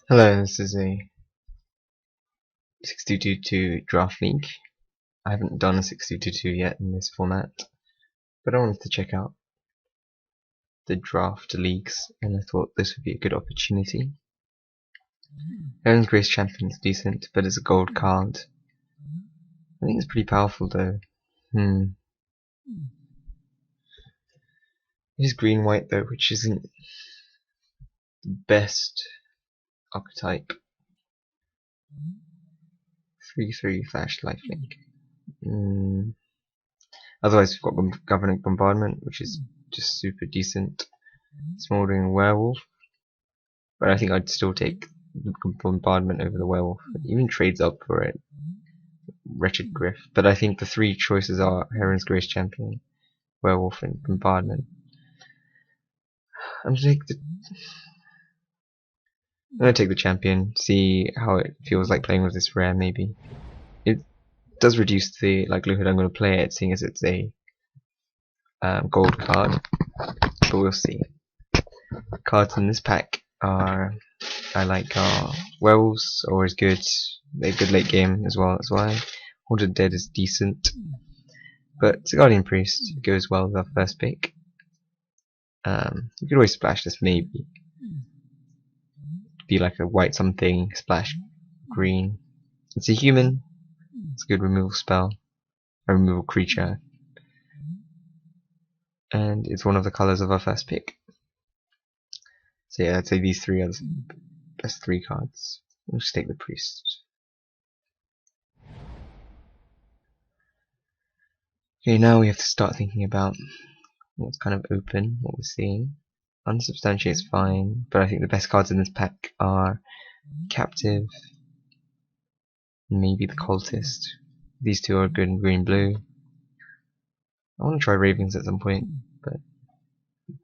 Hello, this is a 6222 draft league. I haven't done a 6222 yet in this format, but I wanted to check out the draft leagues, and I thought this would be a good opportunity. Aaron's Grace Champion is decent, but it's a gold card. I think it's pretty powerful though. It is green-white though, which isn't the best archetype. 3/3 flash lifelink. Otherwise we've got Governing Bombardment, which is just super decent. Smoldering Werewolf, but I think I'd still take the Bombardment over the Werewolf. It even trades up for it. Wretched Griff, but I think the three choices are Heron's Grace Champion, Werewolf, and Bombardment. I'm gonna take the Champion, see how it feels like playing with this rare. Maybe it does reduce the likelihood I'm going to play it, seeing as it's a gold card, but we'll see. Cards in this pack are Werewolves, always good. They're good late game as well. That's why Haunted Dead is decent, but Guardian Priest goes well with our first pick. You could always splash this, maybe be like a white something splash green. It's a human. It's a good removal spell, a removal creature, and it's one of the colors of our first pick. So yeah, I'd say these three are the best three cards. We'll just take the Priest. Okay, now we have to start thinking about what's kind of open, what we're seeing. Unsubstantiate's fine, but I think the best cards in this pack are Captive, maybe the Cultist. These two are good in green-blue. I want to try Ravens at some point, but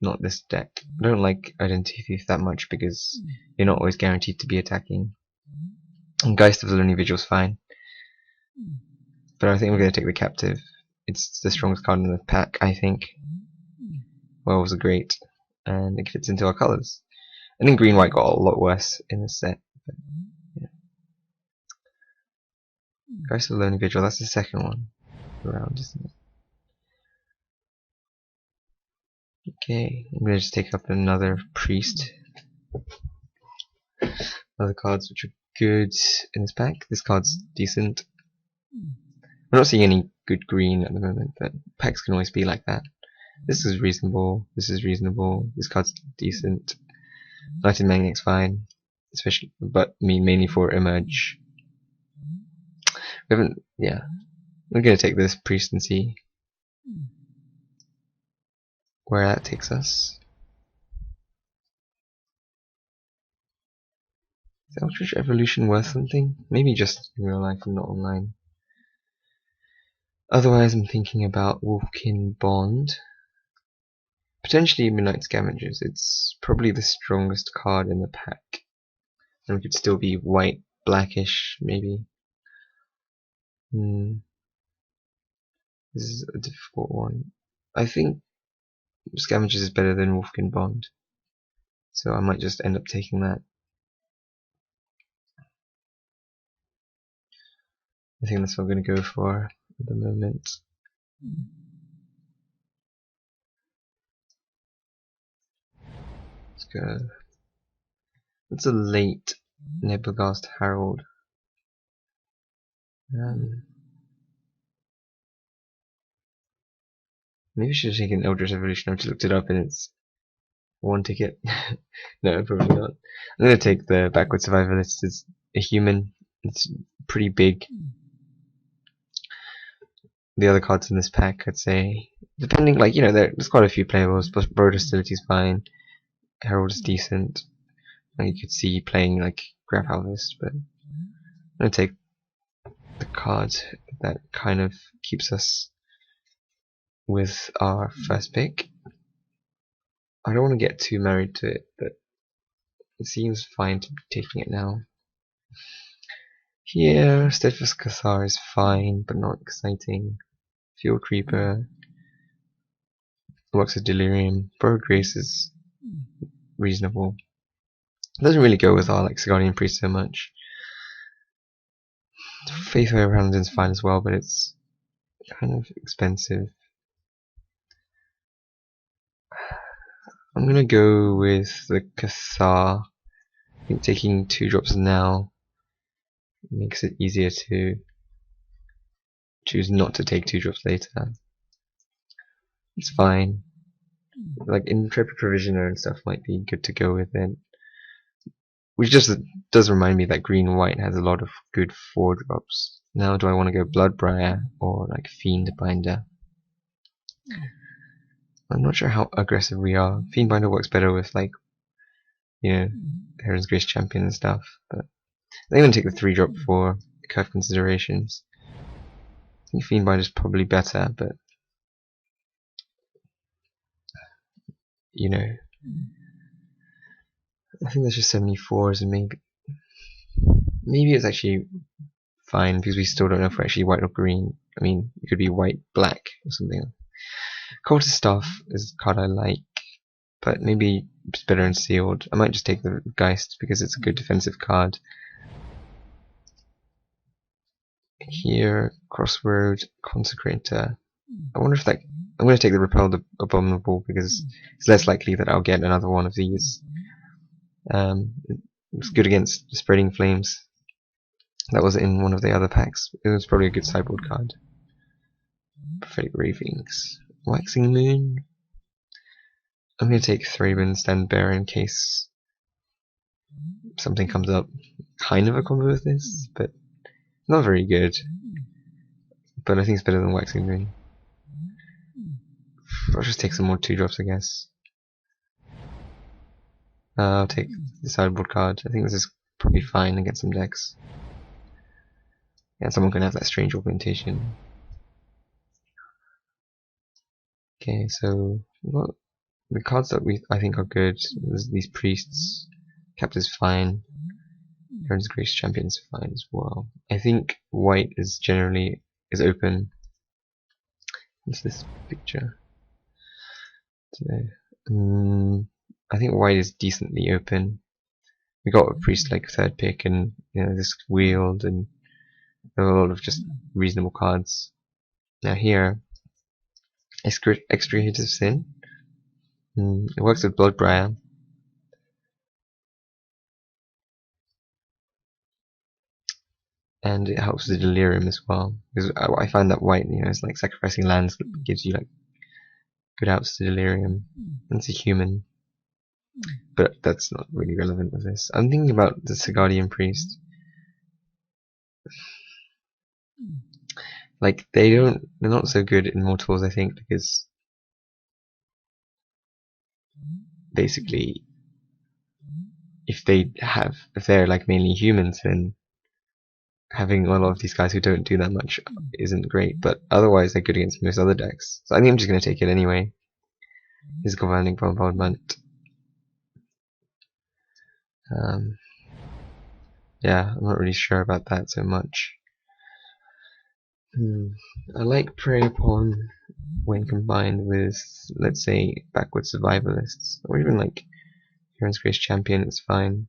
not this deck. I don't like Identity Thief that much because you're not always guaranteed to be attacking. And Geist of the Lonely Vigil's fine, but I think we're going to take the Captive. It's the strongest card in the pack, I think. Werewolves are great, and it fits into our colours. I think green-white got a lot worse in this set. But, yeah. Geist of the Lonely Vigil, that's the second one around, isn't it? Okay, I'm going to just take up another Priest. Other cards which are good in this pack. This card's decent. We're not seeing any good green at the moment, but packs can always be like that. This is reasonable. This is reasonable. This card's decent. Lighted Magnet's fine, especially, but mainly for Emerge. We haven't. Yeah, we're gonna take this Priest and see where that takes us. Is Eldritch Evolution worth something? Maybe just in real life and not online. Otherwise, I'm thinking about Wolfkin Bond. Potentially Midnight Scavengers. It's probably the strongest card in the pack. And we could still be white, blackish, maybe. This is a difficult one. I think Scavengers is better than Wolfkin Bond. So I might just end up taking that. I think that's what I'm going to go for at the moment. Let's go. It's a late Nebelgast Herald. Maybe I should have taken Eldritch Evolution. I've just looked it up and it's one ticket. No, probably not. I'm going to take the Backward Survivalist as a human. It's pretty big. The other cards in this pack, I'd say, depending, there's quite a few playables. Plus, Broad Hostility is fine. Herald is decent. And you could see playing like Grab Harvest, but I'm gonna take the card that kind of keeps us with our first pick. I don't want to get too married to it, but it seems fine to be taking it now. Here, Steadfast Cathar is fine, but not exciting. Field Creeper, Works of Delirium, Borrowed Grace is reasonable. It doesn't really go with our like Guardian Priest so much. Faithway Paladin's fine as well, but it's kind of expensive. I'm gonna go with the Cathar. I think taking 2 drops now makes it easier to choose not to take 2 drops later. It's fine. Like Intrepid Provisioner and stuff might be good to go with it. Which just does remind me that green and white has a lot of good 4 drops. Now do I want to go Bloodbriar or like Fiendbinder? I'm not sure how aggressive we are. Fiendbinder works better with like, you know, Heron's Grace Champion and stuff, but I'm going to take the 3 drop for curve considerations. I think Fiendbinder is probably better, but you know, I think there's just so many 4s, and maybe it's actually fine because we still don't know if we're actually white or green. I mean, it could be white, black, or something. Cultist Staff is a card I like, but maybe it's better in sealed. I might just take the Geist because it's a good defensive card. Here, Crossroad, Consecrator. I wonder if that. I'm going to take the Repel the Abominable because it's less likely that I'll get another one of these. It's good against Spreading Flames. That was in one of the other packs. It was probably a good sideboard card. Prophetic Ravings. Waxing Moon. I'm going to take Thraben Stand Bearer in case something comes up. Kind of a combo with this, but not very good. But I think it's better than Waxing Moon. I'll just take some more 2 drops, I guess. I'll take the sideboard card. I think this is probably fine against some decks. Yeah, someone can have that strange augmentation. Okay, so well, the cards that I think are good. There's these priests. Captive's fine. Heron's Grace Champion's fine as well. I think white is generally open. What's this picture? I think white is decently open. We got a priest like 3rd pick, and you know this Wield, and there are a lot of just reasonable cards. Now here, Extricative Sin. It works with Bloodbriar. And it helps the Delirium as well. Because I find that white, you know, it's like sacrificing lands that gives you like good outs to Delirium. And it's a human. But that's not really relevant with this. I'm thinking about the Sigardian Priest. Like they're not so good in mortals, I think, because basically if they're like mainly humans, then having a lot of these guys who don't do that much isn't great, but otherwise they're good against most other decks. So I think I'm just going to take it anyway. His Governing Bombardment. Yeah, I'm not really sure about that so much. I like Prey Upon when combined with, let's say, Backward Survivalists, or even like Heron's Grace Champion, it's fine.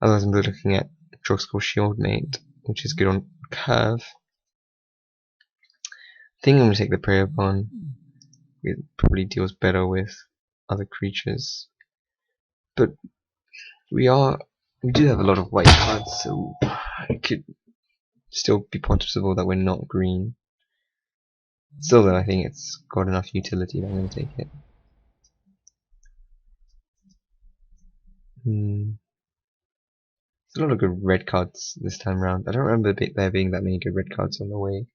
Otherwise I'm looking at Drogskol Shieldmate, which is good on curve. I think I'm going to take the Prey Upon. It probably deals better with other creatures. But we do have a lot of white cards, so it could still be possible that we're not green. Still though, I think it's got enough utility that I'm going to take it. There's a lot of good red cards this time around. I don't remember there being that many good red cards on the way.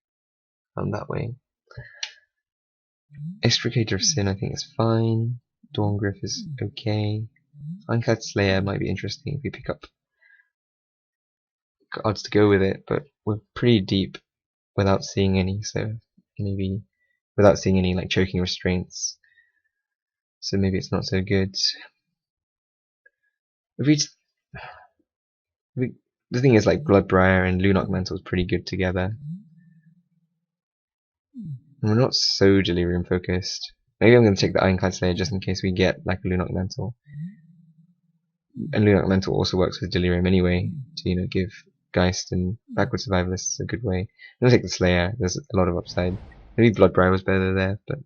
That way. Extricator of Sin I think is fine. Dawn-Gryph is okay. Ironclad Slayer might be interesting if we pick up cards to go with it, but we're pretty deep without seeing any, so maybe without seeing any like choking restraints. So maybe it's not so good. The thing is, like, Bloodbriar and Lunarch Mantle is pretty good together. And we're not so Delirium focused. Maybe I'm going to take the Ironclad Slayer just in case we get like a Lunarch Mantle. And Lunar Elemental also works with Delirium anyway, to give Geist and Backward Survivalists a good way. I'm gonna take the Slayer, there's a lot of upside. Maybe Bloodbriar was better there, but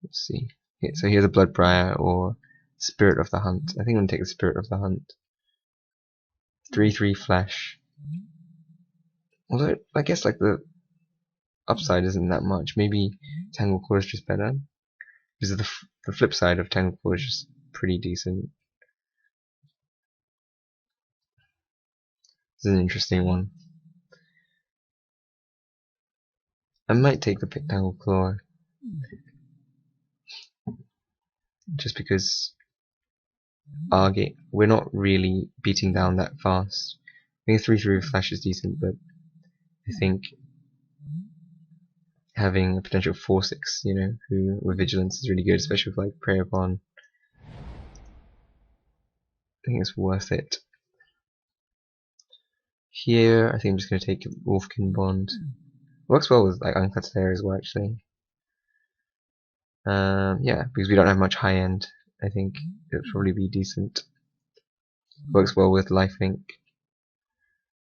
let's see. Yeah, so here's a Bloodbriar or Spirit of the Hunt. I think I'm gonna take the Spirit of the Hunt. 3/3 flash. Although I guess like the upside isn't that much. Maybe Tangle Claw is just better. Because the flip side of Tangle Claw is just pretty decent. This is an interesting one. I might take the Tangle Claw just because we're not really beating down that fast. I think 3/3 flash is decent, but I think having a potential 4/6, who with vigilance is really good, especially with like Prey Upon. I think it's worth it. Here, I think I'm just going to take Wolfkin Bond. Works well with like Uncut Slayer as well, actually. Yeah, because we don't have much high end. I think it would probably be decent. Works well with Lifelink.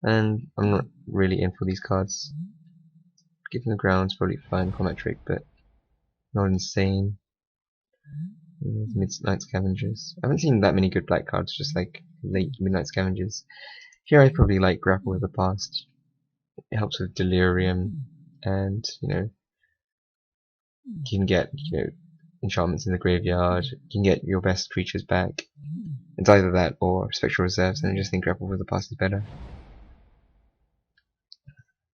And I'm not really in for these cards. Given the ground's probably fine, Combat Trick, but not insane. Midnight Scavengers. I haven't seen that many good black cards, just like late Midnight Scavengers. Here I probably like Grapple with the Past. It helps with Delirium, and you can get enchantments in the graveyard. You can get your best creatures back. It's either that or Spectral Reserves, and I just think Grapple with the Past is better.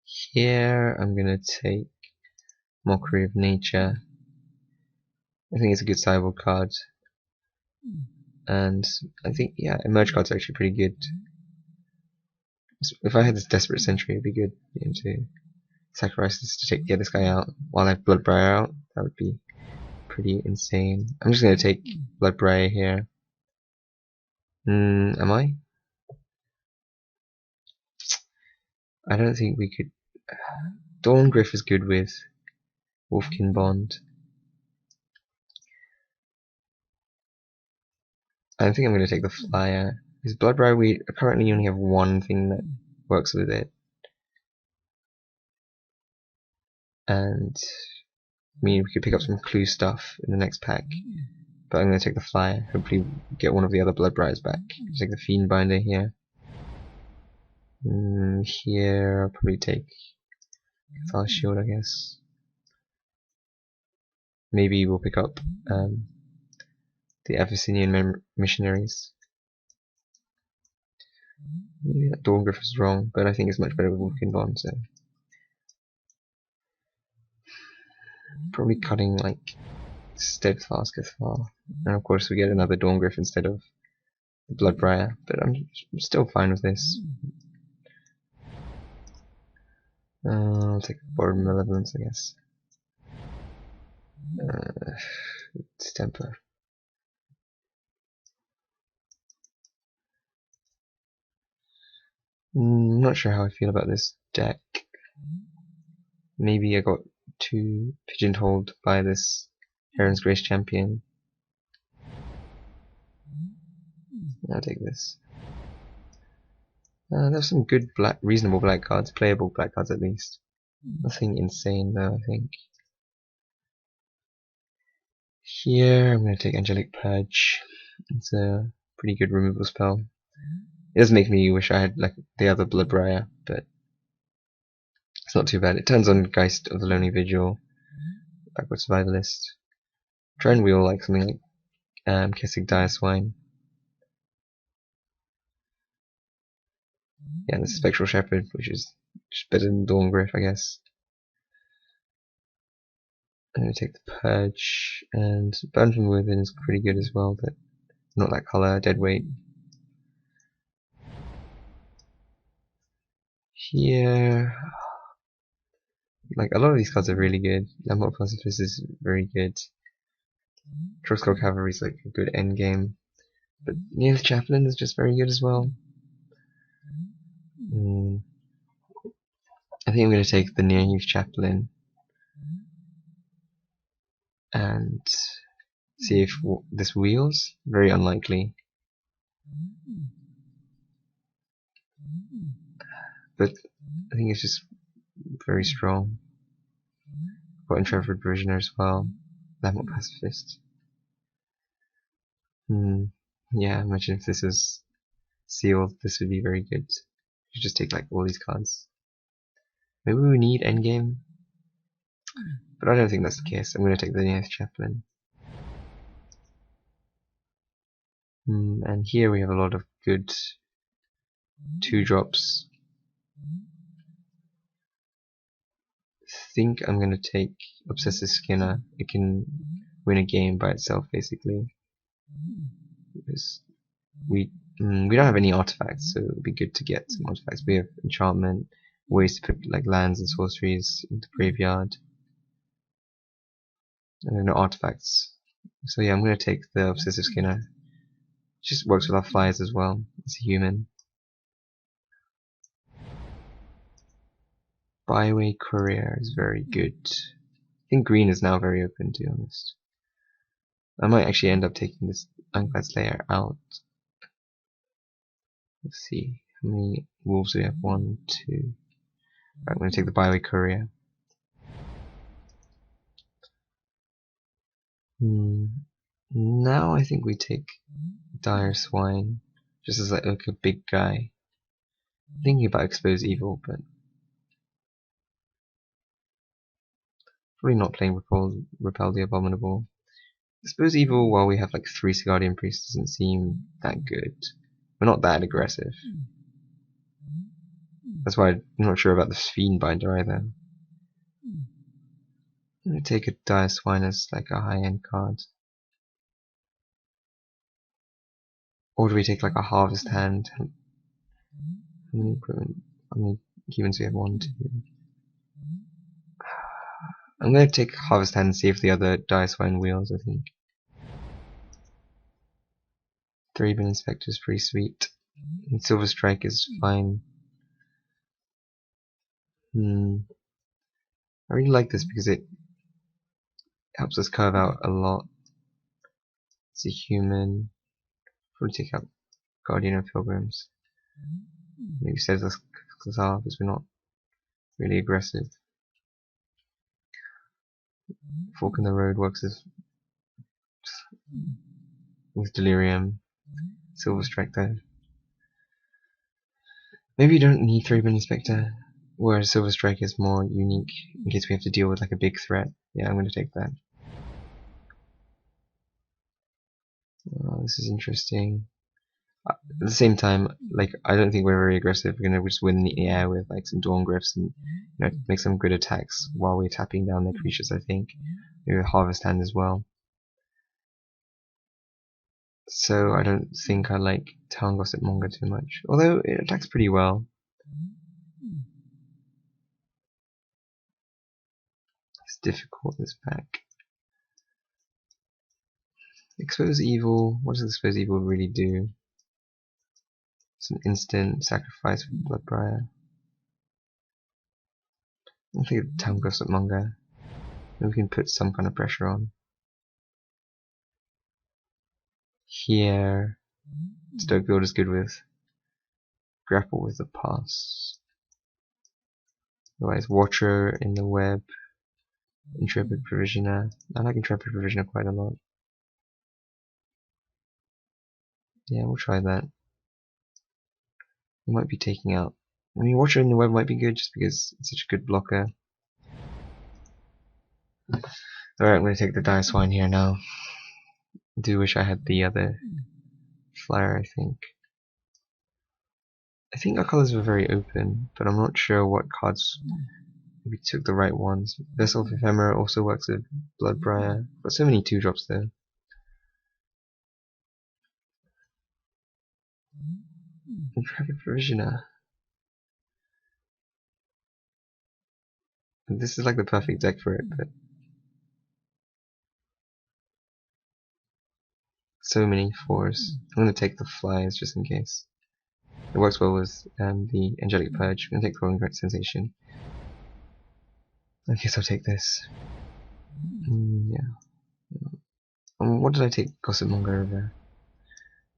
Here I'm gonna take Mockery of Nature. I think it's a good sideboard card. And I think, yeah, emerge cards are actually pretty good. If I had this Desperate Sentry, it'd be good to sacrifice this to get this guy out while I have Bloodbriar out. That would be pretty insane. I'm just going to take Bloodbriar here. Am I? I don't think we could. Dawn-Gryph is good with Wolfkin Bond. I think I'm going to take the Flyer. Because Bloodbriar, we currently only have one thing that works with it. And I mean, we could pick up some clue stuff in the next pack. But I'm going to take the Flyer. Hopefully get one of the other Bloodbriars back. Take the Fiend Binder here. Here, I'll probably take Fast Shield, I guess. Maybe we'll pick up the Abyssinian Missionaries. Maybe that Dawn-Gryph is wrong, but I think it's much better with Wolfkin Bond, so probably cutting like Steadfast Cathar. And of course we get another Dawn-Gryph instead of the Bloodbriar, but I'm still fine with this. I'll take Board Malevolence, I guess. Temper. I'm not sure how I feel about this deck. Maybe I got too pigeonholed by this Heron's Grace champion. I'll take this. There's some good reasonable black cards, playable black cards at least. Nothing insane though, I think. Here I'm going to take Angelic Purge. It's a pretty good removal spell. It does make me wish I had like the other Bloodbriar, but it's not too bad. It turns on Geist of the Lonely Vigil, Backward Survivalist. Try and wheel like something like Kessig Dire Swine. Yeah, this is Spectral Shepherd, which is just better than Dawn-Gryph, I guess. I'm going to take the Purge, and Burn from Within is pretty good as well, but not that color, Deadweight. Here, like a lot of these cards are really good. Lamport Pacifist is very good. Troskull Cavalry is like a good endgame, but Nearth Chaplain is just very good as well. I think I'm going to take the Nearth Chaplain and see if this wheels. Very unlikely. But I think it's just very strong. Got Intrepid Provisioner as well. Landmark Pacifist. Yeah, imagine if this was sealed, this would be very good. You just take like all these cards. Maybe we need endgame, but I don't think that's the case. I'm going to take the Neath Chaplain. And here we have a lot of good 2-drops. I think I'm going to take Obsessive Skinner. It can win a game by itself, basically. Because we don't have any artifacts, so it would be good to get some artifacts. We have enchantment, ways to put like lands and sorceries into graveyard. And no artifacts. So yeah, I'm going to take the Obsessive Skinner. It just works with our flyers as well. It's a human. Byway Courier is very good. I think green is now very open, to be honest. I might actually end up taking this Unclad Slayer out. Let's see, how many wolves do we have? 1, 2. Right, I'm going to take the Byway Courier. Now I think we take Dire Swine, just as like a big guy. I'm thinking about Expose Evil, but probably not playing Repel the Abominable. Expose Evil while we have like 3 Guardian Priests doesn't seem that good. We're not that aggressive. That's why I'm not sure about the Fiendbinder either. I'm going to take a Dire Swine as like a high-end card. Or do we take like a Harvest Hand? How many equipment? How many humans do we have? 1, 2. I'm going to take Harvest Hand and see if the other Dire Swine wheels, I think. 3-bin Inspector is pretty sweet. And Silver Strike is fine. I really like this because it helps us curve out a lot. It's a human. Probably take out Guardian of Pilgrims. Maybe says us Khazar because we're not really aggressive. Fork in the Road works with Delirium. Silver Strike though. Maybe you don't need 3-bin Inspector, whereas Silver Strike is more unique in case we have to deal with like a big threat. Yeah, I'm going to take that. Oh, this is interesting. At the same time, like I don't think we're very aggressive. We're gonna just win in the air with like some Dawn Gryphs and make some good attacks while we're tapping down their creatures. I think maybe a Harvest Hand as well. So I don't think I like Town Gossip Monger too much, although it attacks pretty well. It's difficult, this pack. Expose Evil. What does Expose Evil really do? It's an instant sacrifice for Bloodbriar. I think of Town Gossip Monger. Maybe we can put some kind of pressure on. Here, Stoke Build is good with Grapple with the Past. Otherwise, Watcher in the Web, Intrepid Provisioner. I like Intrepid Provisioner quite a lot. Yeah, we'll try that. We might be taking out. I mean, Watcher in the Web might be good just because it's such a good blocker. Alright, I'm going to take the Dire Swine here now. I do wish I had the other flyer, I think. I think our colors were very open, but I'm not sure what cards we took the right ones. Vessel of Ephemera also works with Bloodbriar. Got so many 2-drops there. Intrepid Provisioner. This is like the perfect deck for it, but so many 4s. I'm going to take the flyers just in case. It works well with the Angelic Purge. I'm going to take Rolling Great Sensation. I guess I'll take this. Yeah. What did I take Gossip Monger over?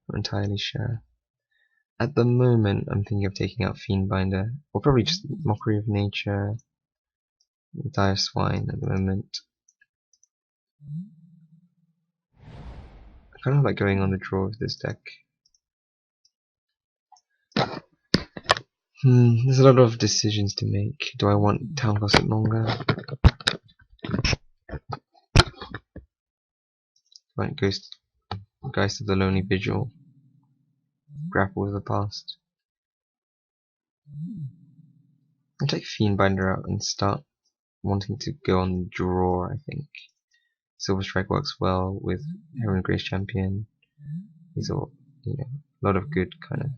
Not entirely sure. At the moment, I'm thinking of taking out Fiendbinder, or probably just Mockery of Nature, Dire Swine at the moment. I kind of like going on the draw with this deck. There's a lot of decisions to make. Do I want Town Gossip Monger? Want Geist of the Lonely Vigil? Grapple with the Past? I'll take Fiendbinder out and start wanting to go on the draw, I think. Silver Strike works well with Heron Grace Champion. These are, a lot of good kind of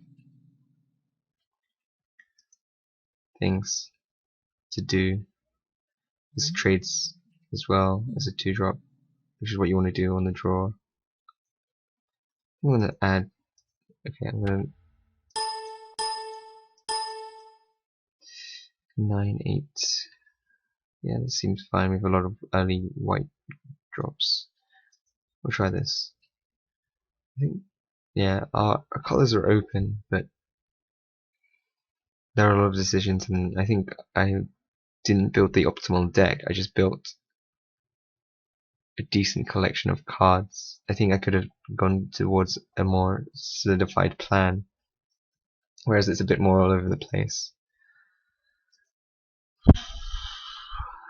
things to do. This trades as well as a 2-drop, which is what you want to do on the draw. I'm going to add, okay, I'm going to 9-8. Yeah, this seems fine. We have a lot of early white drops. We'll try this. I think, yeah, our colors are open, but there are a lot of decisions, and I think I didn't build the optimal deck. I just built a decent collection of cards. I think I could have gone towards a more solidified plan, whereas it's a bit more all over the place.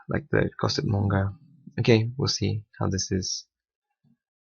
Like the Gossip Monger. Okay, we'll see how this is.